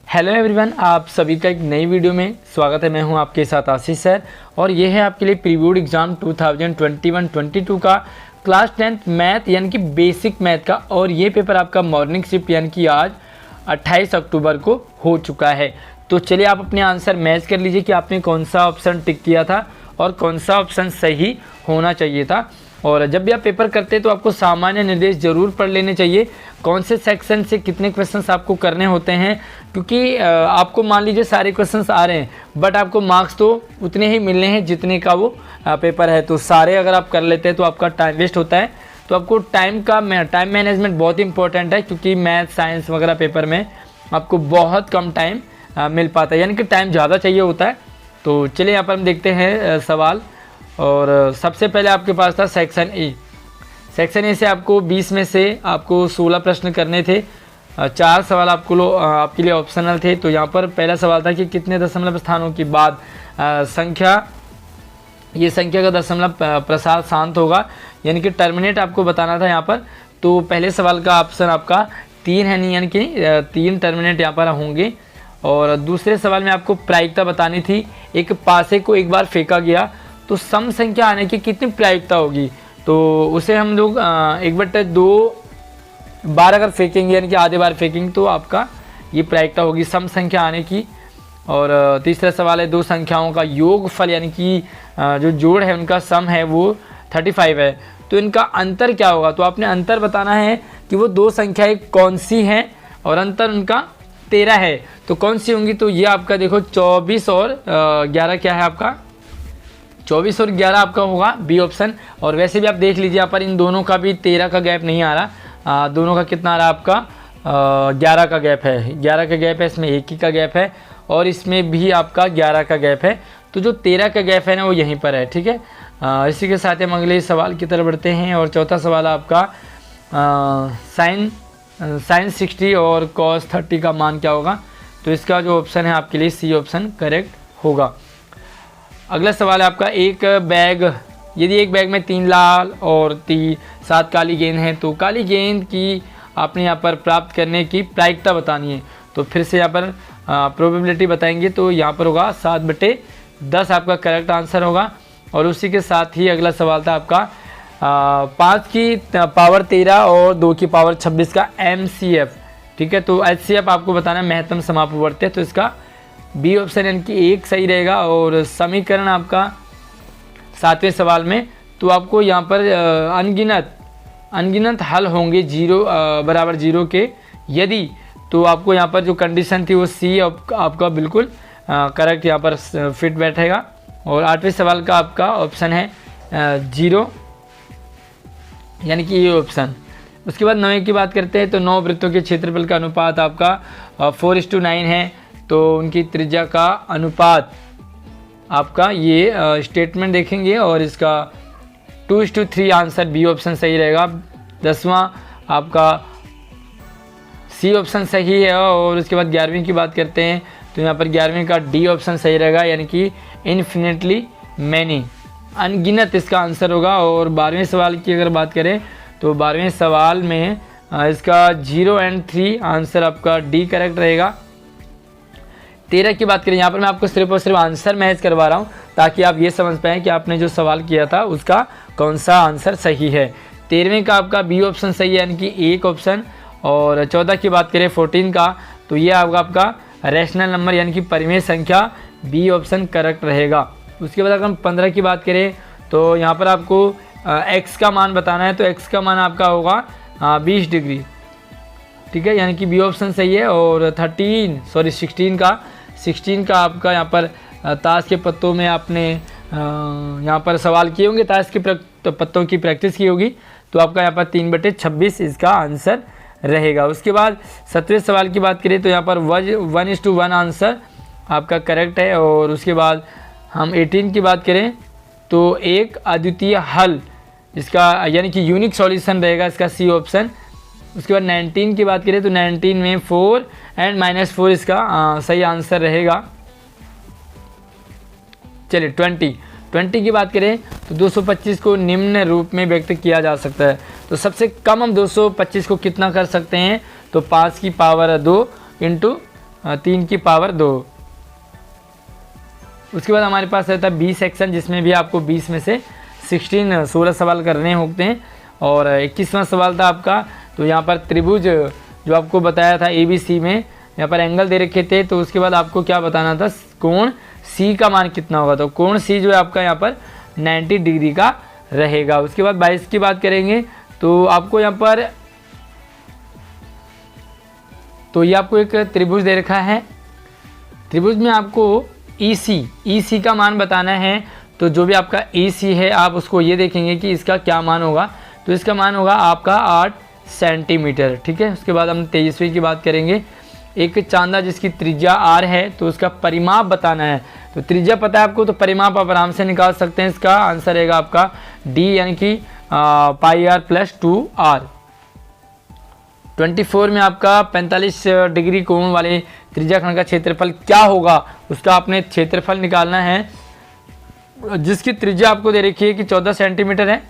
Hello everyone, आप सभी का एक नई वीडियो में स्वागत है। मैं हूं आपके साथ आशीष सर और ये है आपके लिए प्रीबोर्ड एग्ज़ाम 2021-22 का क्लास 10th मैथ यानी कि बेसिक मैथ का। और ये पेपर आपका मॉर्निंग शिफ्ट यानी कि आज 28 अक्टूबर को हो चुका है। तो चलिए आप अपने आंसर मैच कर लीजिए कि आपने कौन सा ऑप्शन टिक किया था और कौन सा ऑप्शन सही होना चाहिए था। और जब भी आप पेपर करते हैं तो आपको सामान्य निर्देश जरूर पढ़ लेने चाहिए, कौन से सेक्शन से कितने क्वेश्चंस आपको करने होते हैं, क्योंकि आपको मान लीजिए सारे क्वेश्चंस आ रहे हैं बट आपको मार्क्स तो उतने ही मिलने हैं जितने का वो पेपर है। तो सारे अगर आप कर लेते हैं तो आपका टाइम वेस्ट होता है। तो आपको टाइम मैनेजमेंट बहुत इंपॉर्टेंट है, क्योंकि मैथ साइंस वगैरह पेपर में आपको बहुत कम टाइम मिल पाता है, यानी कि टाइम ज़्यादा चाहिए होता है। तो चलिए यहाँ पर हम देखते हैं सवाल। और सबसे पहले आपके पास था सेक्शन ए। सेक्शन ए से आपको 20 में से आपको 16 प्रश्न करने थे। 4 सवाल आपके लिए ऑप्शनल थे। तो यहाँ पर पहला सवाल था कि कितने दशमलव स्थानों के बाद संख्या का दशमलव प्रसार शांत होगा, यानी कि टर्मिनेट आपको बताना था यहाँ पर। तो पहले सवाल का ऑप्शन आपका 3 है, नहीं, यानी कि 3 टर्मिनेट यहाँ पर होंगे। और दूसरे सवाल में आपको प्रायिकता बतानी थी। एक पासे को एक बार फेंका गया तो सम संख्या आने की कितनी प्रायिकता होगी, तो उसे हम लोग 1/2 बार अगर फेंकेंगे, यानी कि आधे बार फेंकेंगे तो आपका ये प्रायिकता होगी सम संख्या आने की। और तीसरा सवाल है दो संख्याओं का योगफल, यानी कि जो जोड़ है उनका सम है वो 35 है, तो इनका अंतर क्या होगा। तो आपने अंतर बताना है कि वो दो संख्याएं कौन सी हैं और अंतर उनका 13 है, तो कौन सी होंगी। तो ये आपका देखो 24 और 11 क्या है आपका, 24 और 11 आपका होगा बी ऑप्शन। और वैसे भी आप देख लीजिए यहाँ पर इन दोनों का भी 13 का गैप नहीं आ रहा, दोनों का कितना आ रहा है आपका 11 का गैप है। 11 का गैप है, इसमें 1 ही का गैप है और इसमें भी आपका 11 का गैप है। तो जो 13 का गैप है ना वो यहीं पर है, ठीक है। इसी के साथ हम अगले सवाल की तरफ बढ़ते हैं। और चौथा सवाल आपका साइन 60 और कॉस 30 का मान क्या होगा। तो इसका जो ऑप्शन है आपके लिए सी ऑप्शन करेक्ट होगा। अगला सवाल है आपका यदि एक बैग में 3 लाल और 7 काली गेंद हैं, तो काली गेंद की आपने यहाँ पर प्राप्त करने की प्रायिकता बतानी है। तो फिर से यहाँ पर प्रोबेबिलिटी बताएंगे, तो यहाँ पर होगा 7/10 आपका करेक्ट आंसर होगा। और उसी के साथ ही अगला सवाल था आपका 5 की पावर 13 और 2 की पावर 26 का MCF, ठीक है। तो HCF आपको बताना है महत्तम समापवर्ती, तो इसका बी ऑप्शन यानी कि 1 सही रहेगा। और समीकरण आपका 7वें सवाल में तो आपको यहाँ पर अनगिनत हल होंगे 0 बराबर 0 के, यदि तो आपको यहाँ पर जो कंडीशन थी वो सी आपका बिल्कुल करेक्ट यहाँ पर फिट बैठेगा। और 8वें सवाल का आपका ऑप्शन है 0, यानी कि ये ऑप्शन। उसके बाद 9 की बात करते हैं तो 9 वृत्तों के क्षेत्रफल का अनुपात आपका 4:9 है। तो उनकी त्रिज्या का अनुपात आपका ये स्टेटमेंट देखेंगे और इसका 2:3 आंसर बी ऑप्शन सही रहेगा। 10वां आपका सी ऑप्शन सही है। और उसके बाद 11वीं की बात करते हैं तो यहाँ पर 11वीं का डी ऑप्शन सही रहेगा, यानी कि इन्फिनिटली मैनी, अनगिनत इसका आंसर होगा। और 12वें सवाल की अगर बात करें तो 12वें सवाल में इसका 0 और 3 आंसर आपका डी करेक्ट रहेगा। 13 की बात करें, यहाँ पर मैं आपको सिर्फ और सिर्फ आंसर मैच करवा रहा हूँ ताकि आप ये समझ पाएँ कि आपने जो सवाल किया था उसका कौन सा आंसर सही है। 13वें का आपका बी ऑप्शन सही है, यानी कि 1 ऑप्शन। और 14 की बात करें 14 का, तो ये आपका रैशनल नंबर यानी कि परिमेय संख्या, बी ऑप्शन करेक्ट रहेगा। उसके बाद अगर हम 15 की बात करें तो यहाँ पर आपको एक्स का मान बताना है, तो एक्स का मान आपका होगा 20 डिग्री, ठीक है, यानी कि बी ऑप्शन सही है। और 16 का आपका यहाँ पर ताश के पत्तों में आपने यहाँ पर सवाल किए होंगे, ताश के पत्तों की प्रैक्टिस की होगी, तो आपका यहाँ पर 3/26 इसका आंसर रहेगा। उसके बाद 7वें सवाल की बात करें तो यहाँ पर 1:1 आंसर आपका करेक्ट है। और उसके बाद हम 18 की बात करें तो एक अद्वितीय हल इसका यानी कि यूनिक सॉल्यूशन रहेगा, इसका सी ऑप्शन। उसके बाद 19 की बात करें तो 19 में 4 और -4 इसका सही आंसर रहेगा। चलिए 20 की बात करें तो 225 को निम्न रूप में व्यक्त किया जा सकता है। तो सबसे कम हम 225 को कितना कर सकते हैं, तो 5 की पावर 2 इंटू 3 की पावर 2। उसके बाद हमारे पास रहता है 20 सेक्शन, जिसमें भी आपको 20 में से 16 सवाल करने होते हैं। और 21वां सवाल था आपका, तो यहाँ पर त्रिभुज जो आपको बताया था ABC में यहाँ पर एंगल दे रखे थे, तो उसके बाद आपको क्या बताना था, कोण C का मान कितना होगा। तो कोण C जो है आपका यहाँ पर 90 डिग्री का रहेगा। उसके बाद 22 की बात करेंगे, तो आपको यहाँ पर, तो ये आपको एक त्रिभुज दे रखा है। त्रिभुज में आपको EC का मान बताना है। तो जो भी आपका EC है आप उसको ये देखेंगे कि इसका क्या मान होगा। तो इसका मान होगा आपका 8 सेंटीमीटर, ठीक है। उसके बाद हम 23वीं की बात करेंगे। एक चांदा जिसकी त्रिज्या R है, तो उसका परिमाप बताना है। तो त्रिज्या पता है आपको, तो परिमाप आप आराम से निकाल सकते हैं। इसका आंसर रहेगा आपका D, यानी कि पाई R प्लस 2R। 24 में आपका 45 डिग्री कोण वाले त्रिज्याखंड का क्षेत्रफल क्या होगा, उसका आपने क्षेत्रफल निकालना है। जिसकी त्रिज्या आपको दे रखी है कि 14 सेंटीमीटर है,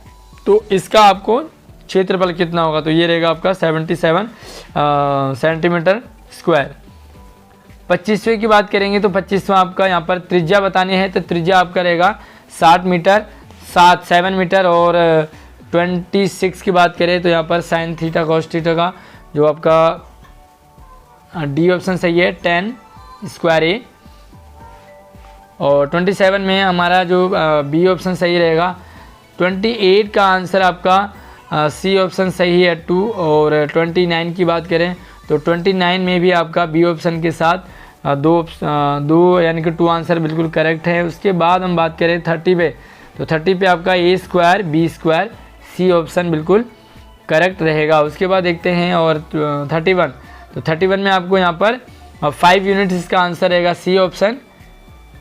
तो इसका आपको क्षेत्रफल कितना होगा। तो ये रहेगा आपका 77 सेंटीमीटर स्क्वायर। 25वें की बात करेंगे, तो 25वां आपका यहाँ पर त्रिज्या बतानी है। तो त्रिज्या आपका रहेगा 60 मीटर, 7 मीटर। और 26 की बात करें तो यहाँ पर साइन थीटा कॉस थीटा का जो आपका D ऑप्शन सही है, 10 स्क्वायर A। और 27 में हमारा जो B ऑप्शन सही रहेगा। 28 का आंसर आपका C ऑप्शन सही है, 2। और 29 की बात करें तो 29 में भी आपका B ऑप्शन के साथ दो यानी कि 2 आंसर बिल्कुल करेक्ट है। उसके बाद हम बात करें 30 पे, तो 30 पे आपका A square B square C option बिल्कुल करेक्ट रहेगा। उसके बाद देखते हैं और 31, तो 31 में आपको यहाँ पर 5 यूनिट इसका आंसर रहेगा C ऑप्शन।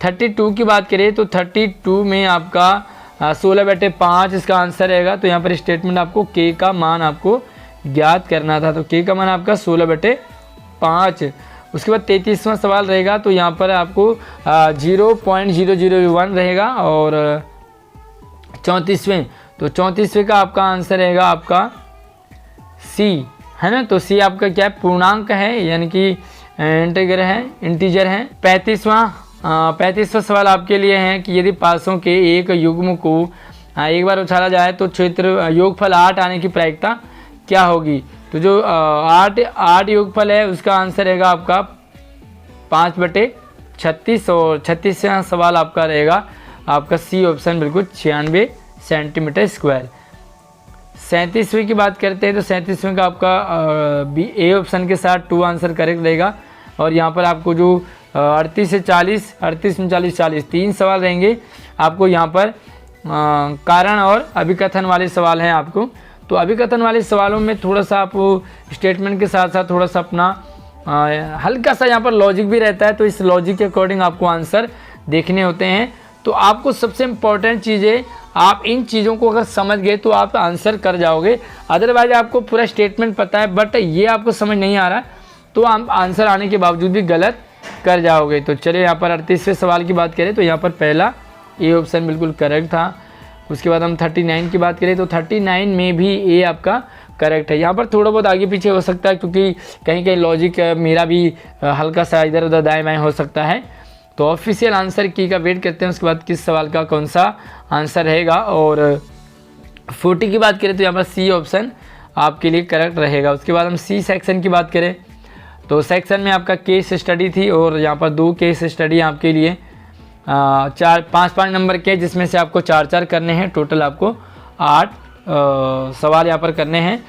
32 की बात करें तो 32 में आपका 16/5 इसका आंसर रहेगा। तो यहाँ पर स्टेटमेंट आपको K का मान आपको ज्ञात करना था। तो K का मान आपका 16/5। उसके बाद 33वां सवाल रहेगा, तो यहाँ पर आपको 0.001 रहेगा। और 34वें, तो 34वें का आपका आंसर रहेगा आपका C, है ना। तो C आपका क्या है, पूर्णांक है, यानी कि इंटीजर है। 35वां सवाल आपके लिए है कि यदि पासों के एक युग्म को एक बार उछाला जाए तो क्षेत्र योगफल 8 आने की प्रायिकता क्या होगी। तो जो 8 योगफल है उसका आंसर रहेगा आपका 5/36। और 36वां सवाल आपका रहेगा आपका C ऑप्शन बिल्कुल 96 सेंटीमीटर स्क्वायर। 37वीं की बात करते हैं, तो 37वें का आपका A ऑप्शन के साथ 2 आंसर करेक्ट रहेगा। और यहाँ पर आपको जो 38 से 40, 38 में 40 3 सवाल रहेंगे आपको। यहाँ पर कारण और अभिकथन वाले सवाल हैं आपको। तो अभिकथन वाले सवालों में थोड़ा सा आप स्टेटमेंट के साथ साथ थोड़ा सा अपना हल्का सा यहाँ पर लॉजिक भी रहता है। तो इस लॉजिक के अकॉर्डिंग आपको आंसर देखने होते हैं। तो आपको सबसे इम्पॉर्टेंट चीज़ें, आप इन चीज़ों को अगर समझ गए तो आप आंसर कर जाओगे। अदरवाइज आपको पूरा स्टेटमेंट पता है बट ये आपको समझ नहीं आ रहा, तो आप आंसर आने के बावजूद भी गलत कर जाओगे। तो चलिए यहाँ पर 38वें सवाल की बात करें, तो यहाँ पर पहला A ऑप्शन बिल्कुल करेक्ट था। उसके बाद हम 39 की बात करें, तो 39 में भी A आपका करेक्ट है। यहाँ पर थोड़ा बहुत आगे पीछे हो सकता है, क्योंकि कहीं कहीं लॉजिक मेरा भी हल्का सा इधर उधर दाएं बाएं हो सकता है। तो ऑफिशियल आंसर की का वेट करते हैं, उसके बाद किस सवाल का कौन सा आंसर रहेगा। और 40 की बात करें तो यहाँ पर C ऑप्शन आपके लिए करेक्ट रहेगा। उसके बाद हम C सेक्शन की बात करें, तो सेक्शन में आपका केस स्टडी थी। और यहाँ पर 2 केस स्टडी आपके लिए 5 नंबर के, जिसमें से आपको 4 करने हैं। टोटल आपको 8 सवाल यहाँ पर करने हैं।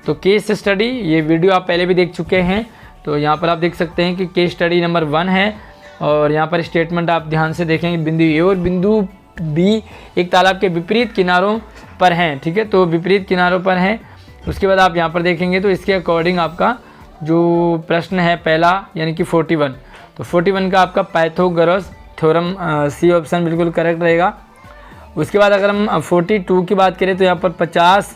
तो केस स्टडी ये वीडियो आप पहले भी देख चुके हैं। तो यहाँ पर आप देख सकते हैं कि केस स्टडी नंबर 1 है। और यहाँ पर स्टेटमेंट आप ध्यान से देखेंगे, बिंदु A और बिंदु B एक तालाब के विपरीत किनारों पर हैं, ठीक है। तो विपरीत किनारों पर हैं। उसके बाद आप यहाँ पर देखेंगे तो इसके अकॉर्डिंग आपका जो प्रश्न है पहला, यानी कि 41, तो 41 का आपका पाइथागोरस थ्योरम C ऑप्शन बिल्कुल करेक्ट रहेगा। उसके बाद अगर हम 42 की बात करें, तो यहाँ पर 50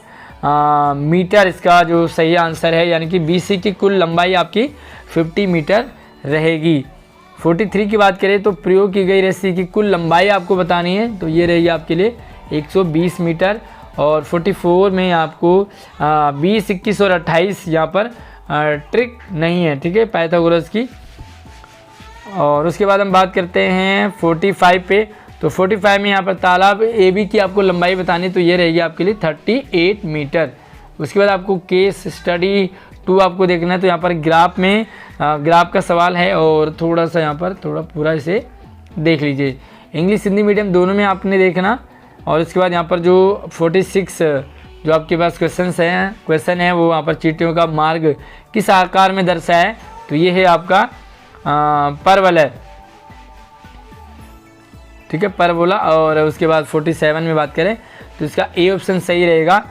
मीटर इसका जो सही आंसर है, यानी कि BC की कुल लंबाई आपकी 50 मीटर रहेगी। 43 की बात करें तो प्रयोग की गई रस्सी की कुल लंबाई आपको बतानी है, तो ये रहेगी आपके लिए 120 मीटर। और 44 में आपको 20, 21 और 28 यहाँ पर ट्रिक नहीं है, ठीक है, पाइथागोरस की और उसके बाद हम बात करते हैं 45 पे। तो 45 में यहाँ पर तालाब ए बी की आपको लंबाई बतानी, तो ये रहेगी आपके लिए 38 मीटर। उसके बाद आपको केस स्टडी 2 आपको देखना है। तो यहाँ पर ग्राफ में ग्राफ का सवाल है और थोड़ा सा यहाँ पर थोड़ा पूरा इसे देख लीजिए। इंग्लिश हिंदी मीडियम दोनों में आपने देखना। और उसके बाद यहाँ पर जो 46 जो आपके पास क्वेश्चन है वो यहाँ पर चींटियों का मार्ग किस आकार में दर्शाया है, तो ये है आपका परवल है, ठीक है, परवोला। और उसके बाद 47 में बात करें तो इसका ए ऑप्शन सही रहेगा,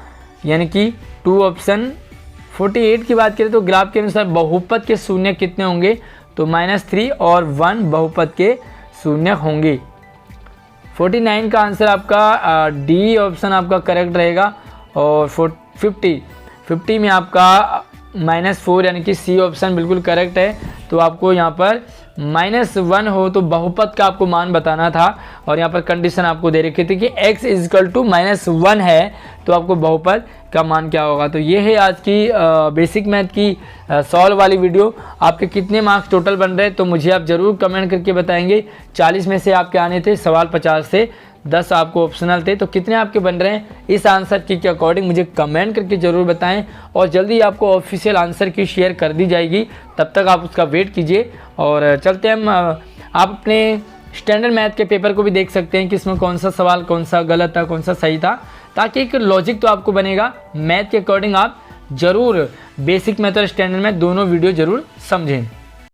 यानी कि 2 ऑप्शन। 48 की बात करें तो ग्राफ के अनुसार बहुपद के शून्य कितने होंगे, तो -3 और 1 बहुपद के शून्य होंगे। 49 का आंसर आपका डी ऑप्शन आपका करेक्ट रहेगा। और 50 में आपका -4 यानी कि सी ऑप्शन बिल्कुल करेक्ट है। तो आपको यहाँ पर -1 हो तो बहुपद का आपको मान बताना था, और यहाँ पर कंडीशन आपको दे रखी थी कि x = -1 है, तो आपको बहुपद का मान क्या होगा। तो ये है आज की बेसिक मैथ की सॉल्व वाली वीडियो। आपके कितने मार्क्स टोटल बन रहे हैं तो मुझे आप ज़रूर कमेंट करके बताएंगे। 40 में से आपके आने थे सवाल, 50 से 10 आपको ऑप्शनल थे, तो कितने आपके बन रहे हैं इस आंसर की के अकॉर्डिंग मुझे कमेंट करके ज़रूर बताएं। और जल्दी आपको ऑफिशियल आंसर की शेयर कर दी जाएगी, तब तक आप उसका वेट कीजिए। और चलते हम आप अपने स्टैंडर्ड मैथ के पेपर को भी देख सकते हैं कि इसमें कौन सा सवाल कौन सा गलत था कौन सा सही था, ताकि एक लॉजिक तो आपको बनेगा। मैथ के अकॉर्डिंग आप ज़रूर बेसिक मैथ और स्टैंडर्ड मैथ दोनों वीडियो ज़रूर समझें।